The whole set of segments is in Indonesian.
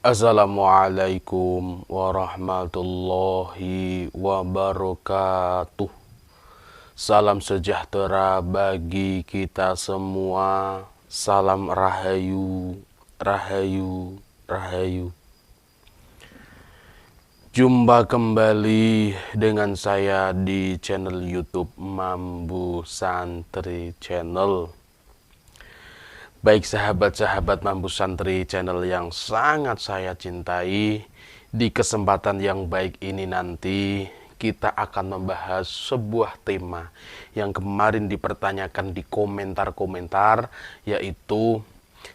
Assalamualaikum warahmatullahi wabarakatuh. Salam sejahtera bagi kita semua. Salam rahayu, rahayu, rahayu. Jumpa kembali dengan saya di channel YouTube Mambu Santri Channel. Baik sahabat-sahabat Mambu Santri Channel yang sangat saya cintai, di kesempatan yang baik ini nanti kita akan membahas sebuah tema yang kemarin dipertanyakan di komentar-komentar, yaitu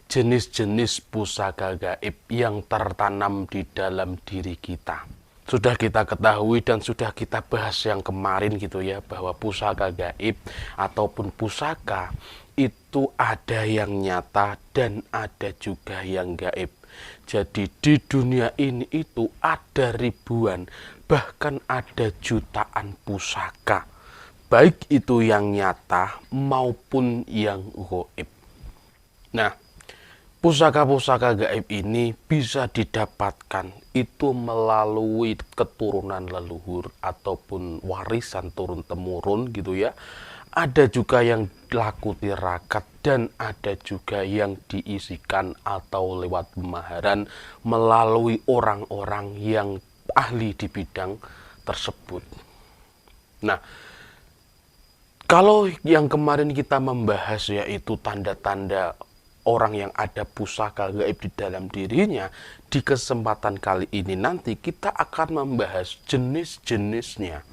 jenis-jenis pusaka gaib yang tertanam di dalam diri kita. Sudah kita ketahui dan sudah kita bahas yang kemarin gitu ya, bahwa pusaka gaib ataupun pusaka itu ada yang nyata dan ada juga yang gaib. Jadi di dunia ini itu ada ribuan, bahkan ada jutaan pusaka, baik itu yang nyata maupun yang gaib. Nah, pusaka-pusaka gaib ini bisa didapatkan itu melalui keturunan leluhur ataupun warisan turun-temurun gitu ya. Ada juga yang laku tirakat dan ada juga yang diisikan atau lewat pemaharan melalui orang-orang yang ahli di bidang tersebut. Nah, kalau yang kemarin kita membahas yaitu tanda-tanda orang yang ada pusaka gaib di dalam dirinya, di kesempatan kali ini nanti kita akan membahas jenis-jenisnya.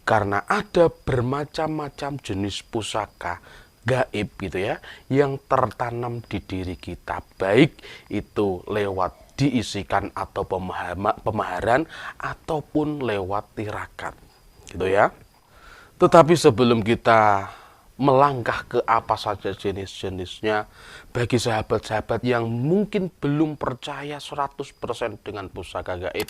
Karena ada bermacam-macam jenis pusaka gaib gitu ya, yang tertanam di diri kita, baik itu lewat diisikan atau pemaharan ataupun lewat tirakat gitu ya. Tetapi sebelum kita melangkah ke apa saja jenis-jenisnya, bagi sahabat-sahabat yang mungkin belum percaya 100% dengan pusaka gaib,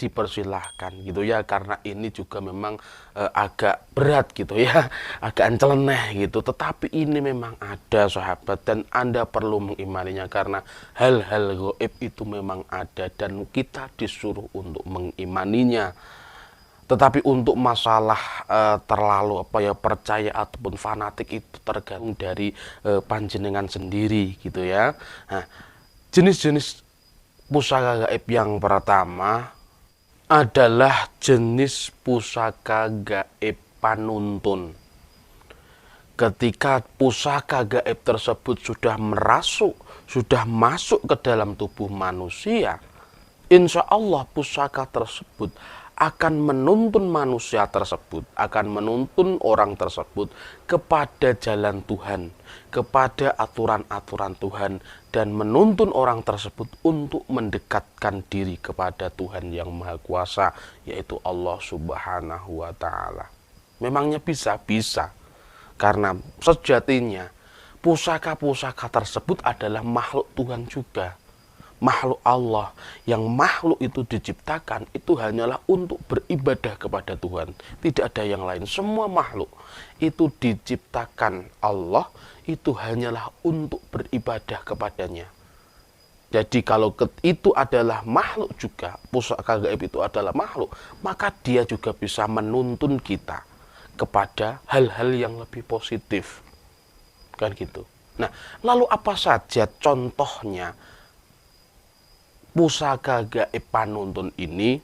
dipersilahkan gitu ya, karena ini juga memang agak berat gitu ya, agak nyeleneh gitu, tetapi ini memang ada sahabat dan Anda perlu mengimaninya, karena hal-hal gaib itu memang ada dan kita disuruh untuk mengimaninya. Tetapi untuk masalah terlalu percaya ataupun fanatik itu tergantung dari panjenengan sendiri gitu ya. Nah, jenis-jenis pusaka gaib yang pertama adalah jenis pusaka gaib panuntun. Ketika pusaka gaib tersebut sudah masuk ke dalam tubuh manusia, insya Allah pusaka tersebut akan menuntun manusia tersebut, akan menuntun orang tersebut kepada jalan Tuhan, kepada aturan-aturan Tuhan, dan menuntun orang tersebut untuk mendekatkan diri kepada Tuhan yang Maha Kuasa, yaitu Allah Subhanahu wa Ta'ala. Memangnya bisa? Bisa. Karena sejatinya pusaka-pusaka tersebut adalah makhluk Tuhan juga, makhluk Allah. Yang makhluk itu diciptakan itu hanyalah untuk beribadah kepada Tuhan, tidak ada yang lain. Semua makhluk itu diciptakan Allah itu hanyalah untuk beribadah kepadanya. Jadi kalau itu adalah makhluk juga, pusaka gaib itu adalah makhluk, maka dia juga bisa menuntun kita kepada hal-hal yang lebih positif, kan gitu. Nah, lalu apa saja contohnya pusaka gaib panuntun ini?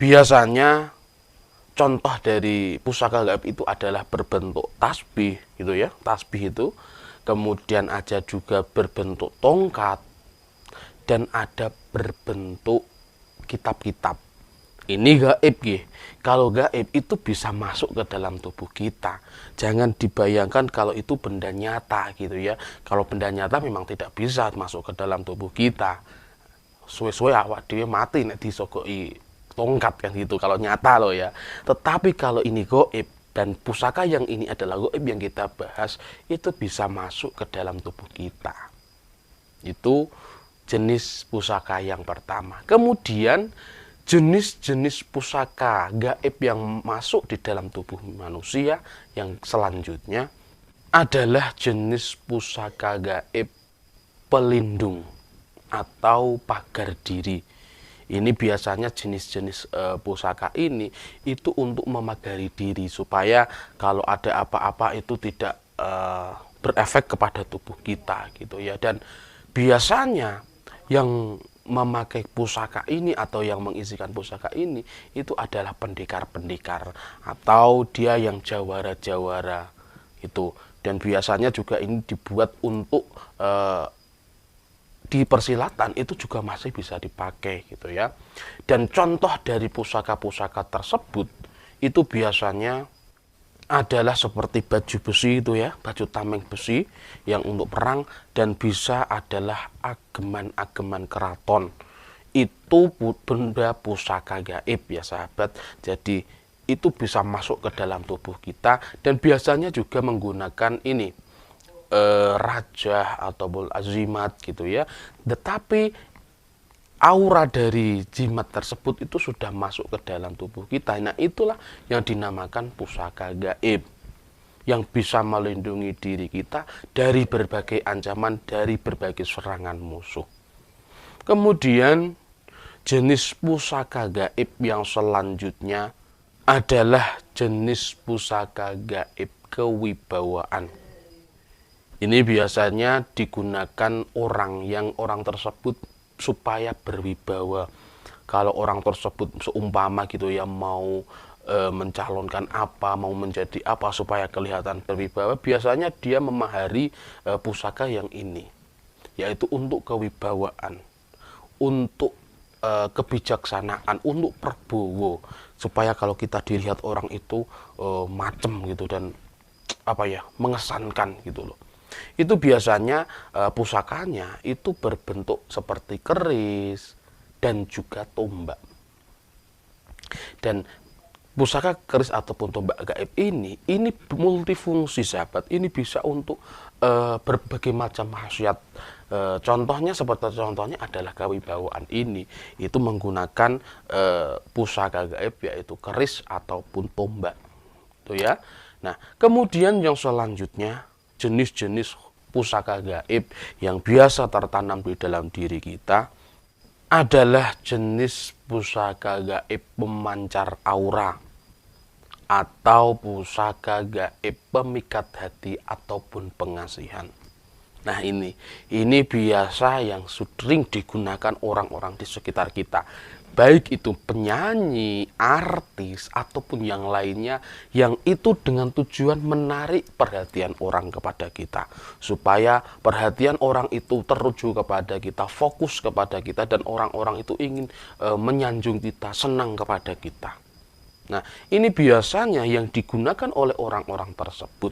Biasanya contoh dari pusaka gaib itu adalah berbentuk tasbih gitu ya, tasbih itu. Kemudian ada juga berbentuk tongkat dan ada berbentuk kitab-kitab. Ini gaib ya. Kalau gaib itu bisa masuk ke dalam tubuh kita. Jangan dibayangkan kalau itu benda nyata gitu ya. Kalau benda nyata memang tidak bisa masuk ke dalam tubuh kita. Suwe-suwe awak dhewe mati nek disogoki tongkat kan gitu kalau nyata loh ya. Tetapi kalau ini gaib dan pusaka yang ini adalah gaib yang kita bahas, itu bisa masuk ke dalam tubuh kita. Itu jenis pusaka yang pertama. Kemudian jenis-jenis pusaka gaib yang masuk di dalam tubuh manusia yang selanjutnya adalah jenis pusaka gaib pelindung atau pagar diri. Ini biasanya jenis-jenis pusaka ini itu untuk memagari diri supaya kalau ada apa-apa itu tidak berefek kepada tubuh kita gitu ya. Dan biasanya yang memakai pusaka ini atau yang mengisikan pusaka ini itu adalah pendekar-pendekar atau dia yang jawara-jawara itu. Dan biasanya juga ini dibuat untuk di persilatan itu juga masih bisa dipakai gitu ya. Dan contoh dari pusaka-pusaka tersebut itu biasanya adalah seperti baju besi itu ya, baju tameng besi yang untuk perang, dan bisa adalah ageman-ageman keraton. Itu benda pusaka gaib ya sahabat. Jadi itu bisa masuk ke dalam tubuh kita dan biasanya juga menggunakan ini raja ataupun azimat gitu ya. Tetapi aura dari jimat tersebut itu sudah masuk ke dalam tubuh kita. Nah, itulah yang dinamakan pusaka gaib yang bisa melindungi diri kita dari berbagai ancaman, dari berbagai serangan musuh. Kemudian jenis pusaka gaib yang selanjutnya adalah jenis pusaka gaib kewibawaan. Ini biasanya digunakan orang tersebut supaya berwibawa. Kalau orang tersebut seumpama gitu ya mau mencalonkan apa, mau menjadi apa supaya kelihatan berwibawa, biasanya dia memahari pusaka yang ini, yaitu untuk kewibawaan, untuk kebijaksanaan, untuk prabowo, supaya kalau kita dilihat orang itu macem gitu dan apa ya, mengesankan gitu loh. Itu biasanya pusakanya itu berbentuk seperti keris dan juga tombak. Dan pusaka keris ataupun tombak gaib ini multifungsi sahabat. Ini bisa untuk berbagai macam khasiat. Contohnya adalah kewibawaan ini itu menggunakan pusaka gaib yaitu keris ataupun tombak. Tuh ya. Nah, kemudian yang selanjutnya jenis-jenis pusaka gaib yang biasa tertanam di dalam diri kita adalah jenis pusaka gaib pemancar aura atau pusaka gaib pemikat hati ataupun pengasihan. Nah, ini biasa yang sering digunakan orang-orang di sekitar kita, baik itu penyanyi, artis, ataupun yang lainnya, yang itu dengan tujuan menarik perhatian orang kepada kita, supaya perhatian orang itu teruju kepada kita, fokus kepada kita, dan orang-orang itu ingin menyanjung kita, senang kepada kita. Nah, ini biasanya yang digunakan oleh orang-orang tersebut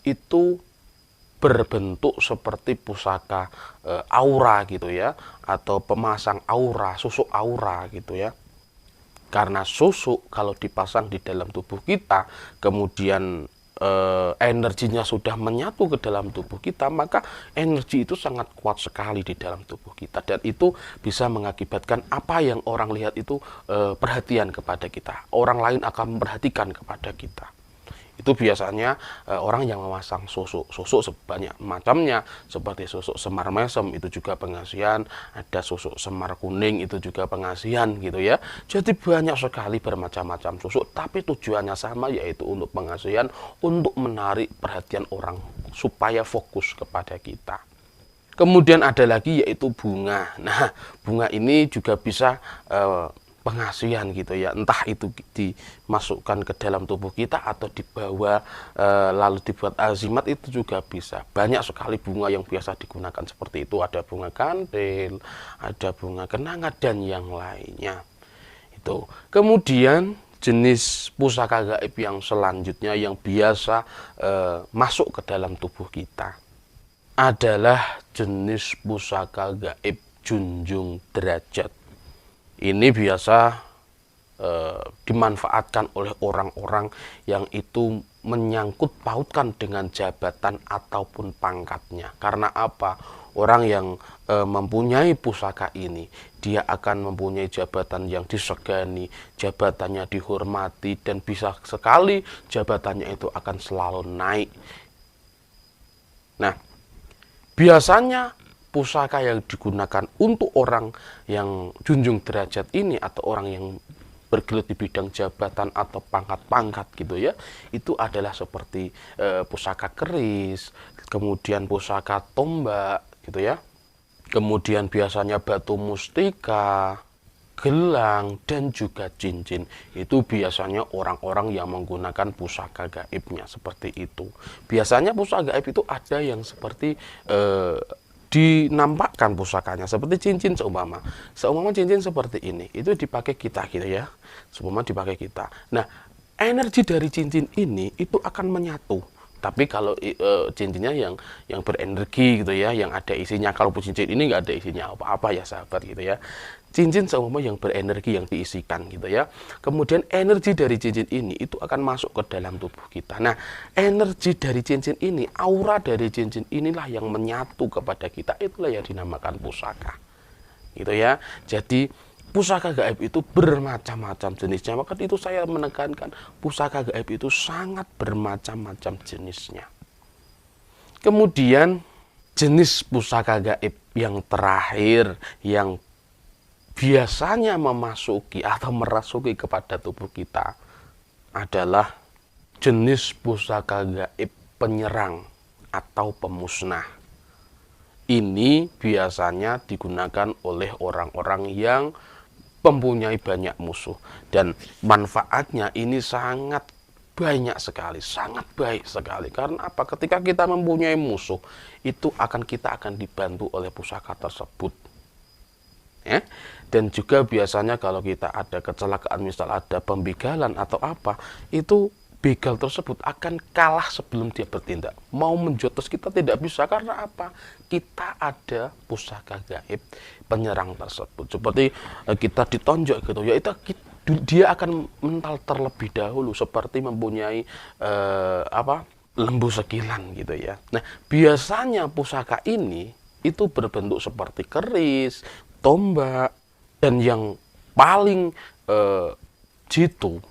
itu berbentuk seperti pusaka aura gitu ya, atau pemasang aura, susuk aura gitu ya. Karena susuk kalau dipasang di dalam tubuh kita, kemudian energinya sudah menyatu ke dalam tubuh kita, maka energi itu sangat kuat sekali di dalam tubuh kita, dan itu bisa mengakibatkan apa yang orang lihat itu perhatian kepada kita, orang lain akan memperhatikan kepada kita. Itu biasanya orang yang memasang susuk sebanyak macamnya, seperti susuk semar mesem itu juga pengasihan, ada susuk semar kuning itu juga pengasihan gitu ya. Jadi banyak sekali bermacam-macam susuk, tapi tujuannya sama, yaitu untuk pengasihan, untuk menarik perhatian orang supaya fokus kepada kita. Kemudian ada lagi yaitu bunga. Nah, bunga ini juga bisa pengasihan gitu ya, entah itu dimasukkan ke dalam tubuh kita atau dibawa lalu dibuat azimat, itu juga bisa. Banyak sekali bunga yang biasa digunakan seperti itu, ada bunga kandil, ada bunga kenanga, dan yang lainnya. Itu kemudian jenis pusaka gaib yang selanjutnya yang biasa masuk ke dalam tubuh kita adalah jenis pusaka gaib junjung derajat. Ini biasa dimanfaatkan oleh orang-orang yang itu menyangkut pautkan dengan jabatan ataupun pangkatnya. Karena apa? Orang yang mempunyai pusaka ini, dia akan mempunyai jabatan yang disegani, jabatannya dihormati, dan bisa sekali jabatannya itu akan selalu naik. Nah, biasanya pusaka yang digunakan untuk orang yang junjung derajat ini atau orang yang bergelut di bidang jabatan atau pangkat-pangkat gitu ya, itu adalah seperti pusaka keris, kemudian pusaka tombak gitu ya, kemudian biasanya batu mustika, gelang, dan juga cincin. Itu biasanya orang-orang yang menggunakan pusaka gaibnya seperti itu. Biasanya pusaka gaib itu ada yang seperti dinampakkan pusakanya seperti cincin seumpama cincin seperti ini itu dipakai kita gitu ya, seumpama dipakai kita. Nah, energi dari cincin ini itu akan menyatu. Tapi kalau cincinnya yang berenergi gitu ya, yang ada isinya. Kalau cincin ini nggak ada isinya apa-apa ya sahabat gitu ya. Cincin seumpama yang berenergi yang diisikan gitu ya. Kemudian energi dari cincin ini itu akan masuk ke dalam tubuh kita. Nah, energi dari cincin ini, aura dari cincin inilah yang menyatu kepada kita. Itulah yang dinamakan pusaka. Gitu ya. Jadi pusaka gaib itu bermacam-macam jenisnya. Maka itu saya menekankan pusaka gaib itu sangat bermacam-macam jenisnya. Kemudian jenis pusaka gaib yang terakhir yang biasanya memasuki atau merasuki kepada tubuh kita adalah jenis pusaka gaib penyerang atau pemusnah. Ini biasanya digunakan oleh orang-orang yang mempunyai banyak musuh, dan manfaatnya ini sangat banyak sekali, sangat baik sekali. Karena apa? Ketika kita mempunyai musuh, itu kita akan dibantu oleh pusaka tersebut. Ya? Dan juga biasanya kalau kita ada kecelakaan, misal ada pembegalan atau apa, itu begal tersebut akan kalah sebelum dia bertindak. Mau menjotos kita tidak bisa, karena apa? Kita ada pusaka gaib penyerang tersebut. Seperti kita ditonjok gitu ya, itu dia akan mental terlebih dahulu, seperti mempunyai lembu sekilan gitu ya. Nah, biasanya pusaka ini itu berbentuk seperti keris, tombak, dan yang paling jitu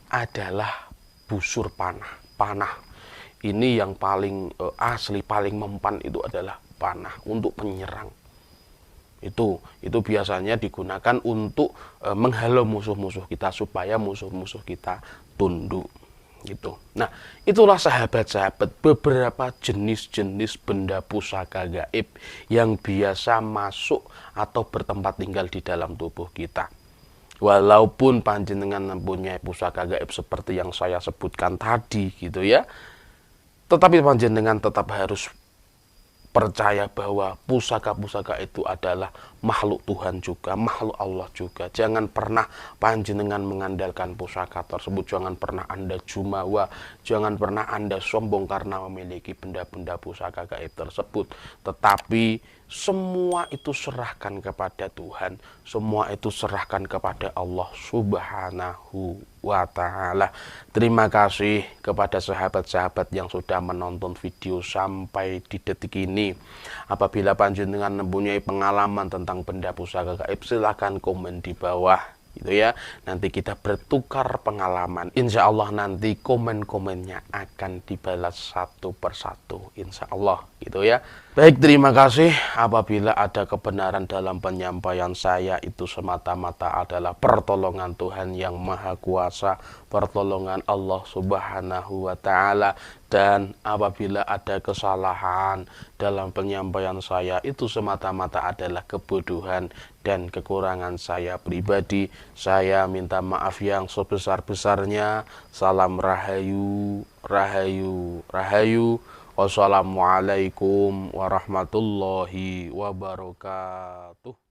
adalah busur panah. Panah ini yang paling asli, paling mempan itu adalah panah untuk penyerang. Itu biasanya digunakan untuk menghalau musuh-musuh kita supaya musuh-musuh kita tunduk gitu. Nah, itulah sahabat-sahabat beberapa jenis-jenis benda pusaka gaib yang biasa masuk atau bertempat tinggal di dalam tubuh kita. Walaupun panjenengan mempunyai pusaka gaib seperti yang saya sebutkan tadi gitu ya, tetapi panjenengan tetap harus percaya bahwa pusaka-pusaka itu adalah makhluk Tuhan juga, makhluk Allah juga. Jangan pernah panjenengan mengandalkan pusaka tersebut, jangan pernah Anda jumawa, jangan pernah Anda sombong karena memiliki benda-benda pusaka gaib tersebut. Tetapi semua itu serahkan kepada Tuhan, semua itu serahkan kepada Allah Subhanahu wa Ta'ala. Terima kasih kepada sahabat-sahabat yang sudah menonton video sampai di detik ini. Apabila panjenengan mempunyai pengalaman tentang benda pusaka gaib, silahkan komen di bawah gitu ya. Nanti kita bertukar pengalaman. Insya Allah nanti komen-komennya akan dibalas satu persatu, insya Allah gitu ya. Baik, terima kasih. Apabila ada kebenaran dalam penyampaian saya, itu semata-mata adalah pertolongan Tuhan yang Maha Kuasa, pertolongan Allah Subhanahu wa Ta'ala. Dan apabila ada kesalahan dalam penyampaian saya, itu semata-mata adalah kebodohan dan kekurangan saya pribadi. Saya minta maaf yang sebesar-besarnya. Salam rahayu, rahayu, rahayu. Wassalamualaikum warahmatullahi wabarakatuh.